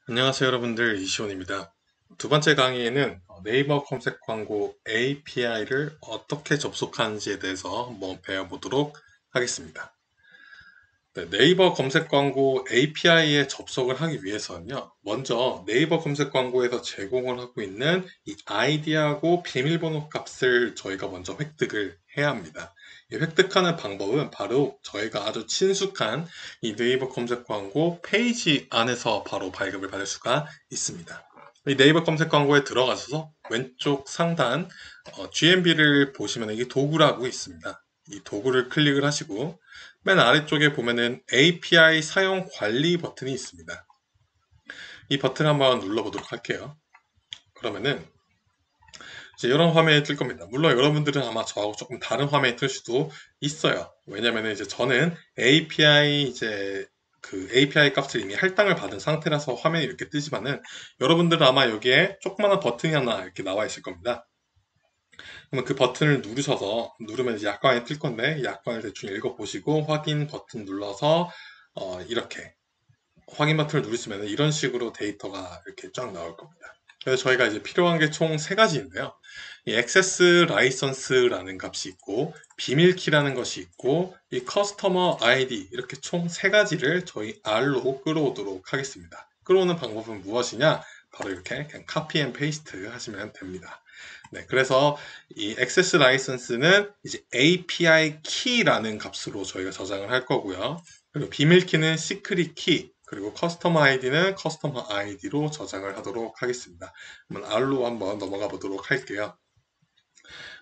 안녕하세요 여러분들, 이시온입니다. 두 번째 강의에는 네이버 검색 광고 API를 어떻게 접속하는지에 대해서 한번 배워보도록 하겠습니다. 네이버 검색 광고 API에 접속을 하기 위해서는요, 먼저 네이버 검색 광고에서 제공을 하고 있는 이 아이디하고 비밀번호 값을 저희가 먼저 획득을 해야 합니다. 이 획득하는 방법은 바로 저희가 아주 친숙한 이 네이버 검색 광고 페이지 안에서 바로 발급을 받을 수가 있습니다. 이 네이버 검색 광고에 들어가셔서 왼쪽 상단 GMB를 보시면 이게 도구라고 있습니다. 이 도구를 클릭을 하시고 맨 아래쪽에 보면은 API 사용 관리 버튼이 있습니다. 이 버튼 한번 눌러보도록 할게요. 그러면은 이제 이런 화면이 뜰 겁니다. 물론 여러분들은 아마 저하고 조금 다른 화면이 뜰 수도 있어요. 왜냐면은 이제 저는 API 값을 이미 할당을 받은 상태라서 화면이 이렇게 뜨지만은 여러분들은 아마 여기에 조그마한 버튼이 하나 이렇게 나와 있을 겁니다. 그러면 그 버튼을 누르면 이제 약관이 뜰 건데 약관을 대충 읽어보시고 확인 버튼 눌러서 이렇게 확인 버튼을 누르시면 이런 식으로 데이터가 이렇게 쫙 나올 겁니다. 그래서 저희가 이제 필요한 게 총 세 가지인데요. 이 액세스 라이선스라는 값이 있고 비밀키라는 것이 있고 이 커스터머 아이디 이렇게 총 세 가지를 저희 R로 끌어오도록 하겠습니다. 끌어오는 방법은 무엇이냐? 바로 이렇게 그냥 카피 앤 페이스트 하시면 됩니다. 네, 그래서 이 액세스 라이선스는 이제 API 키라는 값으로 저희가 저장을 할 거고요. 그리고 비밀 키는 시크릿 키, 그리고 커스터머 아이디는 커스터머 아이디로 저장을 하도록 하겠습니다. 그러면 R로 한번 넘어가 보도록 할게요.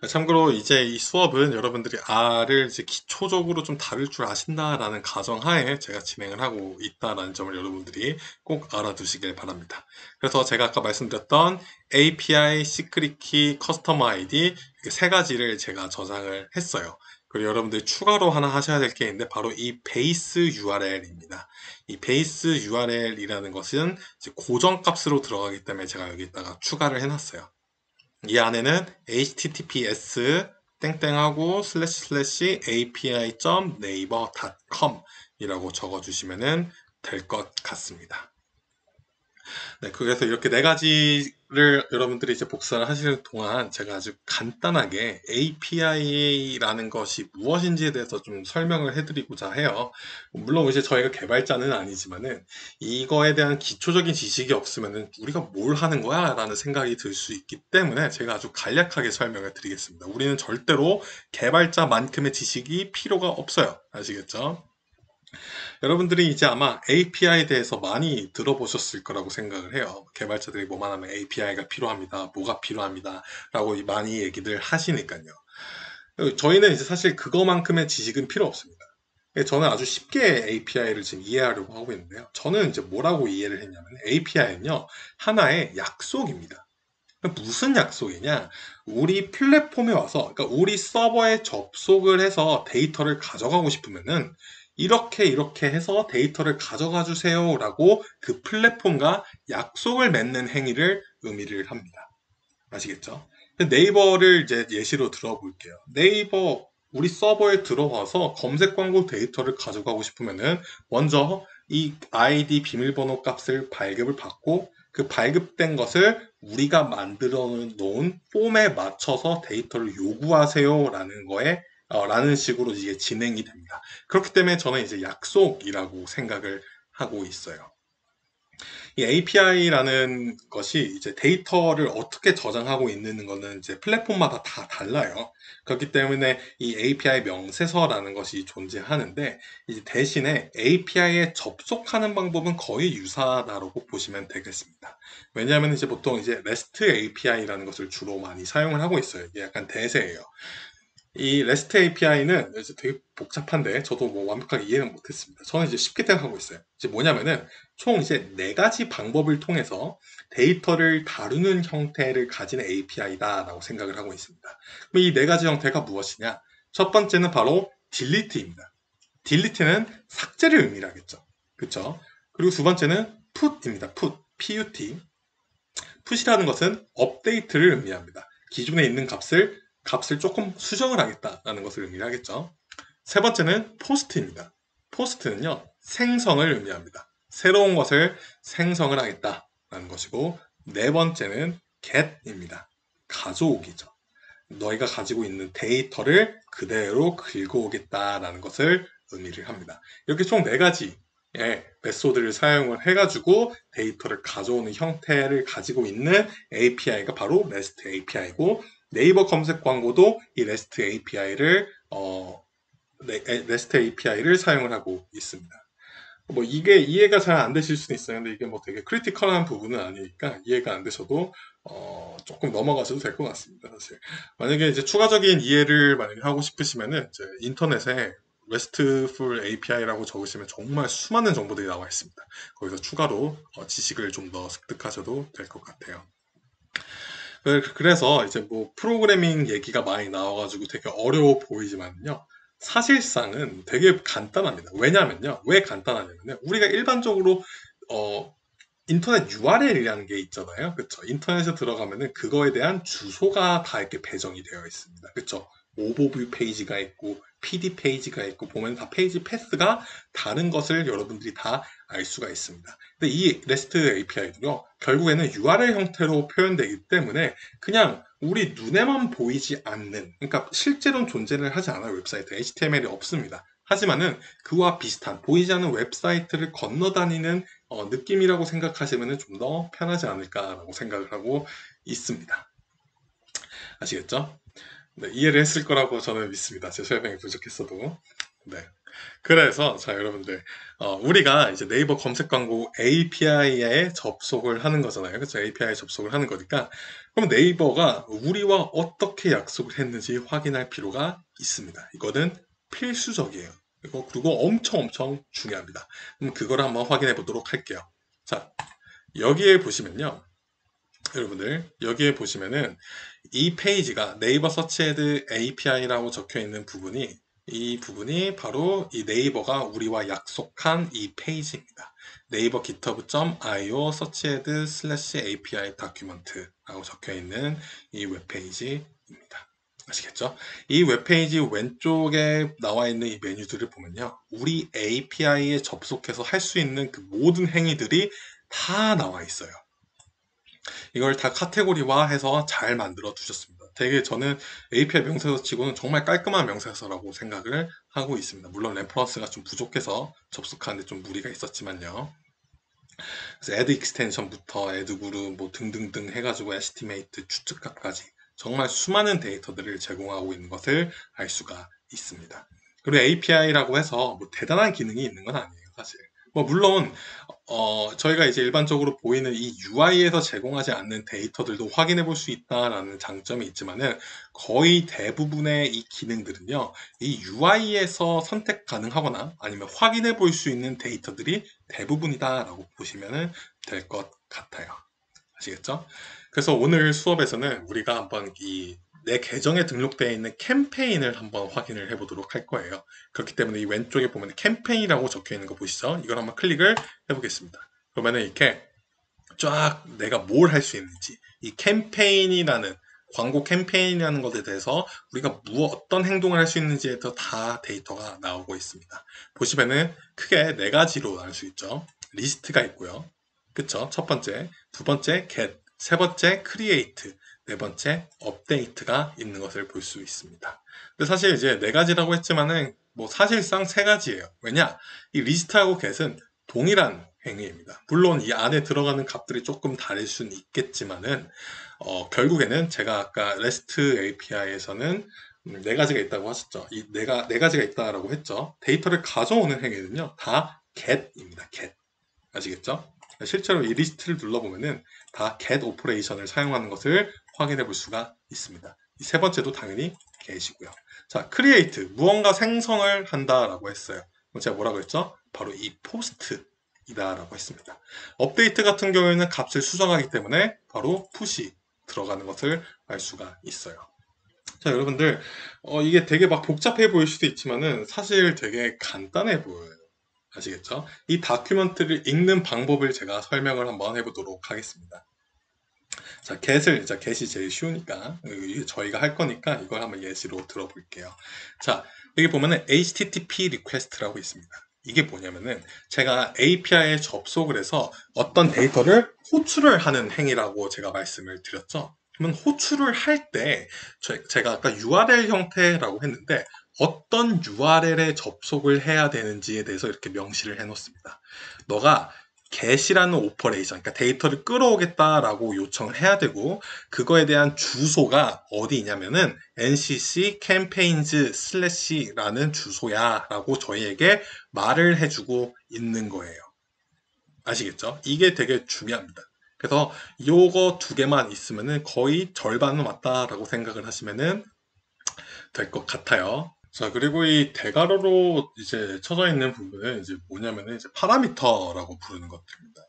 참고로 이제 이 수업은 여러분들이 R을 이제 기초적으로 좀 다룰 줄 아신다라는 가정하에 제가 진행을 하고 있다라는 점을 여러분들이 꼭 알아두시길 바랍니다. 그래서 제가 아까 말씀드렸던 API, Secret Key, Customer ID 이렇게 세 가지를 제가 저장을 했어요. 그리고 여러분들이 추가로 하나 하셔야 될 게 있는데 바로 이 베이스 URL입니다. 이 베이스 URL이라는 것은 이제 고정값으로 들어가기 때문에 제가 여기다가 추가를 해놨어요. 이 안에는 https 땡땡하고 슬래시 api.naver.com 이라고 적어주시면 될 것 같습니다. 네, 그래서 이렇게 네 가지를 여러분들이 이제 복사를 하시는 동안 제가 아주 간단하게 API라는 것이 무엇인지에 대해서 좀 설명을 해드리고자 해요. 물론 이제 저희가 개발자는 아니지만은 이거에 대한 기초적인 지식이 없으면은 우리가 뭘 하는 거야? 라는 생각이 들 수 있기 때문에 제가 아주 간략하게 설명을 드리겠습니다. 우리는 절대로 개발자만큼의 지식이 필요가 없어요. 아시겠죠? 여러분들이 이제 아마 API에 대해서 많이 들어보셨을 거라고 생각을 해요. 개발자들이 뭐만 하면 API가 필요합니다. 뭐가 필요합니다. 라고 많이 얘기들 하시니까요. 저희는 이제 사실 그거만큼의 지식은 필요 없습니다. 저는 아주 쉽게 API를 지금 이해하려고 하고 있는데요. 저는 이제 뭐라고 이해를 했냐면 API는요, 하나의 약속입니다. 무슨 약속이냐? 우리 플랫폼에 와서, 그러니까 우리 서버에 접속을 해서 데이터를 가져가고 싶으면은 이렇게 해서 데이터를 가져가 주세요라고 그 플랫폼과 약속을 맺는 행위를 의미를 합니다. 아시겠죠? 네이버를 이제 예시로 들어볼게요. 네이버 우리 서버에 들어와서 검색 광고 데이터를 가져가고 싶으면은 먼저 이 아이디 비밀번호 값을 발급을 받고 그 발급된 것을 우리가 만들어 놓은 폼에 맞춰서 데이터를 요구하세요라는 거에 라는 식으로 이게 진행이 됩니다. 그렇기 때문에 저는 이제 약속이라고 생각을 하고 있어요. 이 API라는 것이 이제 데이터를 어떻게 저장하고 있는 거는 이제 플랫폼마다 다 달라요. 그렇기 때문에 이 API 명세서라는 것이 존재하는데 이제 대신에 API에 접속하는 방법은 거의 유사하다고 보시면 되겠습니다. 왜냐하면 이제 보통 이제 REST API라는 것을 주로 많이 사용을 하고 있어요. 이게 약간 대세예요. 이 REST API는 이제 되게 복잡한데 저도 뭐 완벽하게 이해는 못했습니다. 저는 이제 쉽게 생각하고 있어요. 이제 뭐냐면은 총 이제 네 가지 방법을 통해서 데이터를 다루는 형태를 가진 API다라고 생각을 하고 있습니다. 그럼 이 네 가지 형태가 무엇이냐? 첫 번째는 바로 delete입니다. delete는 삭제를 의미하겠죠. 그렇죠? 그리고 두 번째는 put입니다. put. 푸시라는 것은 업데이트를 의미합니다. 기존에 있는 값을 조금 수정을 하겠다라는 것을 의미하겠죠. 세 번째는 포스트입니다. 포스트는요, 생성을 의미합니다. 새로운 것을 생성을 하겠다라는 것이고, 네 번째는 get입니다. 가져오기죠. 너희가 가지고 있는 데이터를 그대로 긁어오겠다라는 것을 의미를 합니다. 이렇게 총 네 가지의 메소드를 사용을 해가지고 데이터를 가져오는 형태를 가지고 있는 API가 바로 REST API고, 네이버 검색 광고도 이 REST API를 REST API를 사용을 하고 있습니다. 뭐 이게 이해가 잘 안 되실 수도 있어요. 근데 이게 뭐 되게 크리티컬한 부분은 아니니까 이해가 안 되셔도 조금 넘어가셔도 될 것 같습니다. 사실 만약에 이제 추가적인 이해를 만약에 하고 싶으시면은 이제 인터넷에 RESTful API라고 적으시면 정말 수많은 정보들이 나와 있습니다. 거기서 추가로 지식을 좀 더 습득하셔도 될 것 같아요. 그래서 이제 뭐 프로그래밍 얘기가 많이 나와가지고 되게 어려워 보이지만요. 사실상은 되게 간단합니다. 왜냐면요. 왜 간단하냐면요. 우리가 일반적으로 어, 인터넷 URL이라는 게 있잖아요. 그쵸? 인터넷에 들어가면은 그거에 대한 주소가 다 이렇게 배정이 되어 있습니다. 그쵸? 오버뷰 페이지가 있고, PD 페이지가 있고, 보면 다 페이지 패스가 다른 것을 여러분들이 다 알 수가 있습니다. 근데 이 REST API도요, 결국에는 URL 형태로 표현되기 때문에 그냥 우리 눈에만 보이지 않는, 그러니까 실제로는 존재를 하지 않아요. 웹사이트. HTML이 없습니다. 하지만은 그와 비슷한 보이지 않는 웹사이트를 건너다니는 느낌이라고 생각하시면 좀 더 편하지 않을까라고 생각을 하고 있습니다. 아시겠죠? 네, 이해를 했을 거라고 저는 믿습니다. 제 설명이 부족했어도. 네. 그래서 자 여러분들 우리가 이제 네이버 검색 광고 API에 접속을 하는 거잖아요. 그렇죠? API에 접속을 하는 거니까 그럼 네이버가 우리와 어떻게 약속을 했는지 확인할 필요가 있습니다. 이거는 필수적이에요. 그리고 엄청 중요합니다. 그럼 그거를 한번 확인해 보도록 할게요. 자, 여기에 보시면요. 여러분들 여기에 보시면은 이 페이지가 네이버 서치헤드 API라고 적혀 있는 부분이 이 부분이 바로 이 네이버가 우리와 약속한 이 페이지입니다. 네이버 github.io 서치헤드 API 다큐먼트라고 적혀 있는 이 웹페이지입니다. 아시겠죠? 이 웹페이지 왼쪽에 나와 있는 이 메뉴들을 보면요. 우리 API에 접속해서 할 수 있는 그 모든 행위들이 다 나와 있어요. 이걸 다 카테고리화해서 잘 만들어 두셨습니다. 되게 저는 API 명세서 치고는 정말 깔끔한 명세서라고 생각을 하고 있습니다. 물론 램퍼런스가 좀 부족해서 접속하는데 좀 무리가 있었지만요. 그래서 add extension부터 add group 뭐 등등등 해가지고 estimate 추측값까지 정말 수많은 데이터들을 제공하고 있는 것을 알 수가 있습니다. 그리고 API라고 해서 뭐 대단한 기능이 있는 건 아니에요, 사실. 뭐 물론 저희가 이제 일반적으로 보이는 이 UI에서 제공하지 않는 데이터들도 확인해 볼 수 있다라는 장점이 있지만은 거의 대부분의 이 기능들은요, 이 UI에서 선택 가능하거나 아니면 확인해 볼 수 있는 데이터들이 대부분이다라고 보시면 될 것 같아요. 아시겠죠? 그래서 오늘 수업에서는 우리가 한번 내 계정에 등록되어 있는 캠페인을 한번 확인을 해보도록 할 거예요. 그렇기 때문에 이 왼쪽에 보면 캠페인이라고 적혀 있는 거 보시죠? 이걸 한번 클릭을 해보겠습니다. 그러면은 이렇게 쫙 내가 뭘 할 수 있는지, 이 캠페인이라는 광고 캠페인이라는 것에 대해서 우리가 어떤 행동을 할 수 있는지에 대해서 다 데이터가 나오고 있습니다. 보시면은 크게 네 가지로 나눌 수 있죠. 리스트가 있고요. 그쵸? 첫 번째, 두 번째 get, 세 번째 create, 네 번째 update가 있는 것을 볼 수 있습니다. 근데 사실 이제 네 가지라고 했지만은 뭐 사실상 세 가지예요. 왜냐? 이 리스트하고 get은 동일한 행위입니다. 물론 이 안에 들어가는 값들이 조금 다를 수는 있겠지만은 결국에는 제가 아까 REST API에서는 네 가지가 있다고 하셨죠. 이 네 가지가 있다라고 했죠. 데이터를 가져오는 행위는요, 다 get입니다. get. 아시겠죠? 실제로 이 리스트를 눌러보면은 다 get 오퍼레이션을 사용하는 것을 확인해 볼 수가 있습니다. 이 세 번째도 당연히 get이고요. 자, create 무언가 생성을 한다라고 했어요. 그럼 제가 뭐라고 했죠? 바로 이 post 이다라고 했습니다. 업데이트 같은 경우에는 값을 수정하기 때문에 바로 푸시 들어가는 것을 알 수가 있어요. 자, 여러분들 이게 되게 막 복잡해 보일 수도 있지만은 사실 되게 간단해 보여요. 아시겠죠? 이 다큐멘트를 읽는 방법을 제가 설명을 한번 해보도록 하겠습니다. 자, get이 제일 쉬우니까 저희가 할 거니까 이걸 한번 예시로 들어볼게요. 자, 여기 보면은 HTTP request라고 있습니다. 이게 뭐냐면은 제가 API에 접속을 해서 어떤 데이터를 호출을 하는 행위라고 제가 말씀을 드렸죠. 그러면 호출을 할 때 제가 아까 URL 형태라고 했는데 어떤 URL에 접속을 해야 되는지에 대해서 이렇게 명시를 해 놓습니다. 너가 get이라는 오퍼레이션, 그러니까 데이터를 끌어오겠다라고 요청을 해야 되고 그거에 대한 주소가 어디냐면은 ncc campaigns/라는 주소야 라고 저희에게 말을 해주고 있는 거예요. 아시겠죠? 이게 되게 중요합니다. 그래서 요거 두 개만 있으면은 거의 절반은 왔다라고 생각을 하시면은 될 것 같아요. 자, 그리고 이 대괄호로 이제 쳐져 있는 부분은 이제 뭐냐면은 이제 파라미터라고 부르는 것들입니다.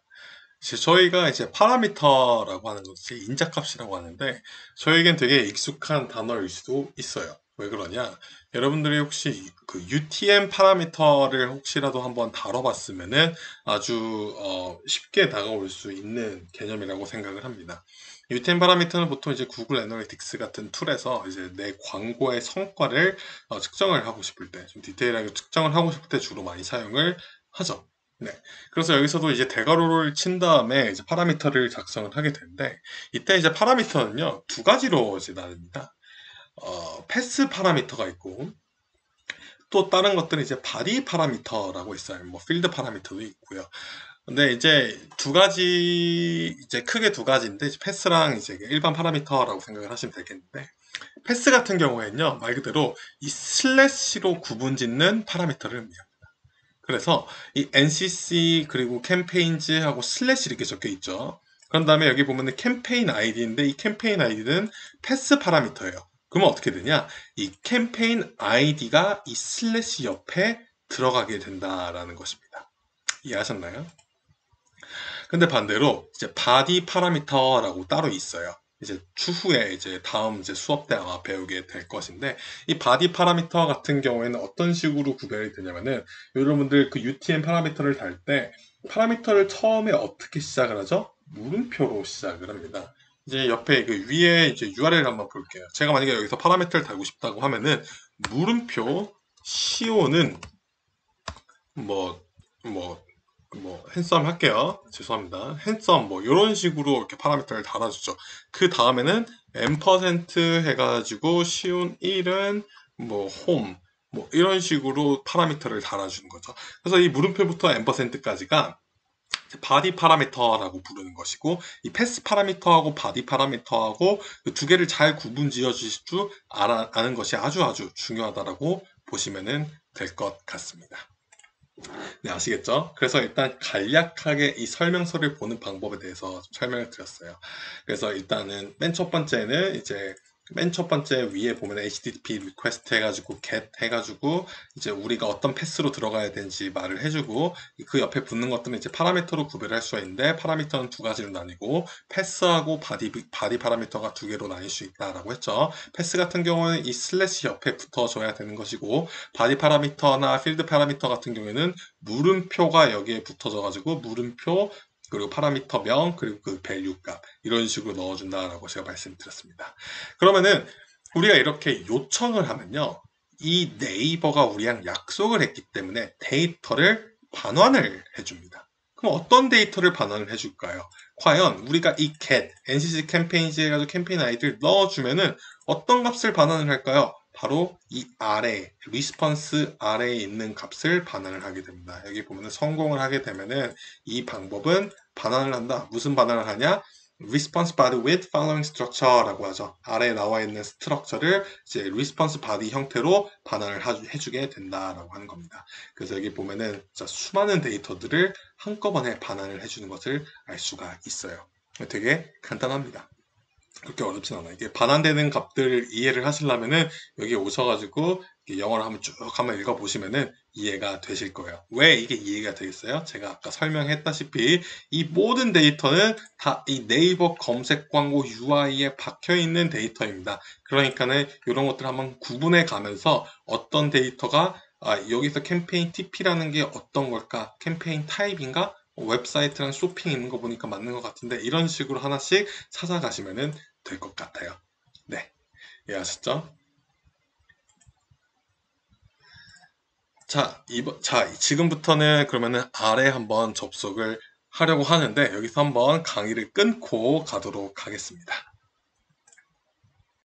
저희가 이제 파라미터라고 하는 것이 인자값이라고 하는데 저에겐 되게 익숙한 단어일 수도 있어요. 왜 그러냐? 여러분들이 혹시 그 UTM 파라미터를 혹시라도 한번 다뤄봤으면은 아주 쉽게 다가올 수 있는 개념이라고 생각을 합니다. UTM 파라미터는 보통 이제 구글 애널리틱스 같은 툴에서 이제 내 광고의 성과를 측정을 하고 싶을 때, 좀 디테일하게 측정을 하고 싶을 때 주로 많이 사용을 하죠. 네. 그래서 여기서도 이제 대괄호를 친 다음에 이제 파라미터를 작성을 하게 되는데, 이때 이제 파라미터는요, 두 가지로 이제 나뉩니다. 패스 파라미터가 있고, 또 다른 것들은 이제 바디 파라미터라고 있어요. 뭐 필드 파라미터도 있고요. 근데 이제 두 가지, 이제 크게 두 가지인데, 패스랑 이제 일반 파라미터라고 생각을 하시면 되겠는데, 패스 같은 경우에는요, 말 그대로 이 슬래시로 구분 짓는 파라미터를 의미합니다. 그래서 이 NCC 그리고 캠페인즈하고 슬래시 이렇게 적혀 있죠. 그런 다음에 여기 보면은 캠페인 아이디인데 이 캠페인 아이디는 패스 파라미터예요. 그러면 어떻게 되냐? 이 캠페인 아이디가 이 슬래시 옆에 들어가게 된다라는 것입니다. 이해하셨나요? 근데 반대로 이제 바디 파라미터라고 따로 있어요. 이제 추후에 이제 다음 이제 수업 때 아마 배우게 될 것인데 이 바디 파라미터 같은 경우에는 어떤 식으로 구별이 되냐면은 여러분들 그 UTM 파라미터를 달 때 파라미터를 처음에 어떻게 시작을 하죠? 물음표로 시작을 합니다. 이제 옆에 그 위에 이제 URL 한번 볼게요. 제가 만약에 여기서 파라미터를 달고 싶다고 하면은 물음표 CO는 뭐, 뭐, 핸섬 할게요. 죄송합니다. 핸섬 뭐 이런 식으로 이렇게 파라미터를 달아주죠. 그 다음에는 M% 해가지고 쉬운 1은 뭐 홈, 뭐 이런 식으로 파라미터를 달아주는 거죠. 그래서 이 물음표부터 M%까지가 바디 파라미터라고 부르는 것이고 이 패스 파라미터하고 바디 파라미터하고 그 두 개를 잘 구분 지어 주실 줄 아는 것이 아주 중요하다라고 보시면 될 것 같습니다. 네, 아시겠죠? 그래서 일단 간략하게 이 설명서를 보는 방법에 대해서 좀 설명을 드렸어요. 그래서 일단은 맨 첫 번째는 이제 맨 첫 번째 위에 보면 HTTP request 해가지고 get 해가지고 이제 우리가 어떤 패스로 들어가야 되는지 말을 해주고 그 옆에 붙는 것들은 이제 파라미터로 구별할 수가 있는데 파라미터는 두 가지로 나뉘고 패스하고 바디 파라미터가 두 개로 나뉠 수 있다라고 했죠. 패스 같은 경우는 이 슬래시 옆에 붙어줘야 되는 것이고 바디 파라미터나 필드 파라미터 같은 경우에는 물음표가 여기에 붙어져 가지고 물음표 그리고 파라미터명 그리고 그 밸류 값 이런 식으로 넣어준다라고 제가 말씀드렸습니다. 그러면은 우리가 이렇게 요청을 하면요. 이 네이버가 우리랑 약속을 했기 때문에 데이터를 반환을 해줍니다. 그럼 어떤 데이터를 반환을 해줄까요? 과연 우리가 이 get, NCC 캠페인즈 해가지고 캠페인 아이디를 넣어주면은 어떤 값을 반환을 할까요? 바로 이 아래, 리스폰스 아래에 있는 값을 반환을 하게 됩니다. 여기 보면은 성공을 하게 되면은 이 방법은 반환을 한다. 무슨 반환을 하냐? response body with following structure라고 하죠. 아래에 나와 있는 스트럭처를 이제 response body 형태로 반환을 해주게 된다라고 하는 겁니다. 그래서 여기 보면은 수많은 데이터들을 한꺼번에 반환을 해주는 것을 알 수가 있어요. 되게 간단합니다. 그렇게 어렵진 않아요. 이게 반환되는 값들을 이해를 하시려면은 여기 오셔가지고 영어를 한번 쭉 한번 읽어보시면은 이해가 되실 거예요. 왜 이게 이해가 되겠어요? 제가 아까 설명했다시피 이 모든 데이터는 다 이 네이버 검색 광고 UI에 박혀 있는 데이터입니다. 그러니까는 이런 것들 한번 구분해 가면서 어떤 데이터가 여기서 캠페인 TP라는 게 어떤 걸까? 캠페인 타입인가? 웹사이트랑 쇼핑 있는 거 보니까 맞는 것 같은데 이런 식으로 하나씩 찾아가시면은 될 것 같아요. 네, 이해하셨죠? 지금부터는 그러면은 아래 한번 접속을 하려고 하는데 여기서 한번 강의를 끊고 가도록 하겠습니다.